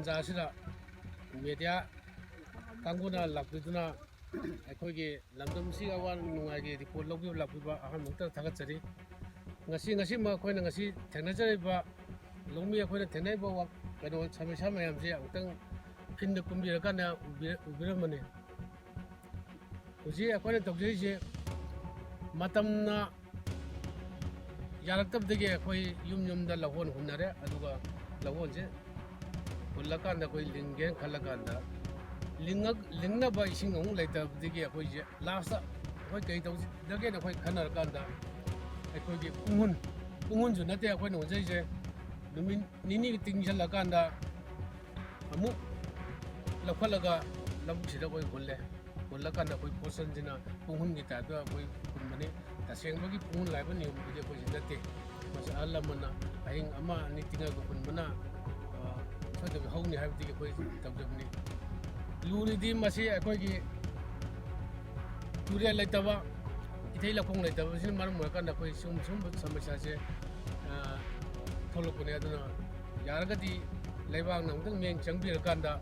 ꯇꯥꯟꯖꯥꯁꯤꯗ media ꯀꯥꯡꯕꯨꯅ ꯂꯥꯛꯄꯤꯗꯨꯅ ꯑꯩꯈꯣꯏꯒꯤ ꯂꯝꯗꯝꯁꯤꯒꯤ ꯑꯋꯥ ꯅꯨꯡꯉꯥꯏꯒꯤ ꯔꯤꯄꯣꯔꯠ ꯂꯧꯕꯤꯕ ꯂꯥꯛꯄꯤꯕ ꯑꯍꯥꯟꯕꯃꯛꯇ ꯊꯥꯒꯠꯆꯔꯤ ꯉꯁꯤꯃꯛ ꯑꯩꯈꯣꯏꯅ ꯉꯁꯤ ꯊꯦꯡꯅꯖꯔꯤꯕ ꯂꯧꯃꯤ ꯑꯩꯈꯣꯏꯅ ꯊꯦꯡꯅꯔꯤꯕ ꯀꯩꯅꯣ ꯁꯃꯁ꯭ꯌꯥ ꯃꯌꯥꯝꯁꯦ ꯑꯃꯨꯛꯇꯪ ꯐꯤꯜꯗ ꯀꯨꯝꯕꯤꯔꯀꯥꯟꯗ ꯎꯕꯤꯔꯝꯃꯅꯤ ꯍꯧꯖꯤꯛ ꯑꯩꯈꯣꯏꯅ ꯇꯧꯖꯔꯤꯁꯦ ꯃꯇꯝꯅ ꯌꯥꯔꯛꯇꯕꯗꯒꯤ ꯑꯩꯈꯣꯏ ꯌꯨꯝꯗ ꯂꯧꯍꯣꯟ ꯍꯨꯟꯅꯔꯦ ꯑꯗꯨꯒ ꯂꯧꯍꯣꯟꯁꯦ ꯍꯨꯜꯂꯀꯥꯟꯗ ꯑꯩꯈꯣꯏ ꯂꯤꯡꯒꯦꯅ ꯈꯜꯂꯀꯥꯟꯗ ꯂꯤꯡꯅꯕ ꯏꯁꯤꯡ ꯑꯃꯨꯛ ꯂꯩꯇꯕꯗꯒꯤ ꯑꯩꯈꯣꯏꯁꯦ ꯂꯥꯁꯇ ꯑꯩꯈꯣꯏ ꯀꯔꯤ ꯇꯧꯁꯤꯒꯦꯅ ꯑꯩꯈꯣꯏ ꯈꯟꯅꯔꯀꯥꯟꯗ ꯑꯩꯈꯣꯏꯒꯤ ꯄꯨꯡꯍꯨꯟꯁꯨ ꯅꯠꯇꯦ ꯑꯩꯈꯣꯏꯅ ꯍꯨꯟꯖꯔꯤꯁꯦ ꯅꯨꯃꯤꯠ ꯅꯤꯅꯤ ꯇꯤꯡꯁꯤꯜꯂꯀꯥꯟꯗ ꯑꯃꯨꯛ ꯂꯧꯈꯠꯂꯒ ꯂꯧꯕꯨꯛꯁꯤꯗ ꯑꯩꯈꯣꯏ ꯍꯨꯜꯂꯀꯥꯟꯗ ꯑꯩꯈꯣꯏ ꯄꯣꯠꯁꯟꯁꯤꯅ ꯄꯨꯡꯍꯨꯟꯒꯤ ꯇꯥꯏꯞꯇ ꯑꯩꯈꯣꯏ ꯍꯨꯟꯕꯅꯤ ꯇꯁꯦꯡꯕꯒꯤ ꯄꯨꯡꯍꯨꯟ ꯍꯥꯏꯕ ꯅꯤꯌꯣꯝꯗꯨꯗꯤ ꯑꯩꯈꯣꯏꯁꯤ ꯅꯠꯇꯦ ꯃꯁꯤ ꯑꯍꯜ ꯂꯃꯟꯅ ꯑꯍꯤꯡ 1-2 ꯇꯤꯡꯉꯒ ꯍꯨꯟꯕꯅ ꯁꯣꯏꯗꯕꯤ ꯍꯧꯅꯤ ꯍꯥꯏꯕꯗꯒꯤ ꯑꯩꯈꯣꯏ ꯇꯧꯖꯕꯅꯤ ꯂꯨꯔꯤꯗꯤ ꯃꯁꯤ ꯑꯩꯈꯣꯏꯒꯤ ꯇꯨꯔꯦꯜ ꯂꯩꯇꯕ ꯏꯊꯩ ꯂꯧꯈꯣꯡ ꯂꯩꯇꯕꯁꯤꯅ ꯃꯔꯝ ꯑꯣꯏꯔꯀꯥꯟꯗ ꯑꯩꯈꯣꯏ ꯁꯨꯝꯕ ꯁꯃꯁ꯭ꯌꯥꯁꯦ ꯊꯣꯛꯂꯛꯄꯅꯤ ꯑꯗꯨꯅ ꯌꯥꯔꯒꯗꯤ ꯂꯩꯕꯥꯛꯅ ꯑꯃꯨꯛꯇꯪ ꯃꯤꯠꯌꯦꯡ ꯆꯪꯕꯤꯔꯀꯥꯟꯗ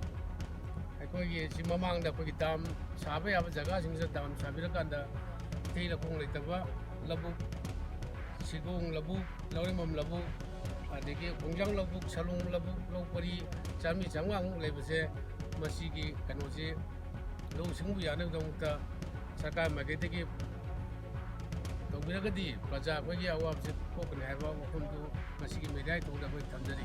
ꯑꯩꯈꯣꯏꯒꯤ ꯁꯤ ꯃꯃꯥꯡꯗ ꯑꯩꯈꯣꯏꯒꯤ ꯗꯥꯝ ꯁꯥꯕ ꯌꯥꯕ ꯖꯒꯥꯁꯤꯡꯁꯤꯗ ꯗꯥꯝ ꯁꯥꯕꯤꯔꯀꯥꯟꯗ ꯏꯊꯩ ꯂꯧꯈꯣꯡ ꯂꯩꯇꯕ ꯂꯧꯕꯨꯛ ꯁꯤꯒꯣꯡ ꯂꯧꯕꯨꯛ ꯂꯧꯔꯦꯝꯕꯝ ꯂꯧꯕꯨꯛ ꯑꯗꯒꯤ ꯈꯣꯡꯖꯥꯡ ꯂꯧꯕꯨꯛ ꯁꯂꯨꯡ ꯂꯧꯕꯨꯛ ꯂꯧ ꯄꯔꯤ 100-150 ꯂꯩꯕꯁꯦ ꯃꯁꯤꯒꯤ ꯀꯩꯅꯣꯁꯤ ꯂꯧꯎ ꯁꯤꯡꯎꯕ ꯌꯥꯅꯕꯒꯤꯗꯃꯛꯇ ꯁꯔꯀꯥꯔ ꯃꯥꯏꯀꯩꯗꯒꯤ ꯇꯧꯕꯤꯔꯒꯗꯤ ꯄ꯭ꯔꯖꯥ ꯑꯩꯈꯣꯏꯒꯤ ꯑꯋꯥꯕꯁꯤ ꯀꯣꯛꯀꯅꯤ ꯍꯥꯏꯕ ꯋꯥꯐꯝꯗꯨ ꯃꯁꯤꯒꯤ ꯃꯦꯗꯤꯌꯥꯒꯤ ꯊꯣꯡꯗ ꯑꯩꯈꯣꯏ ꯊꯝꯖꯔꯤ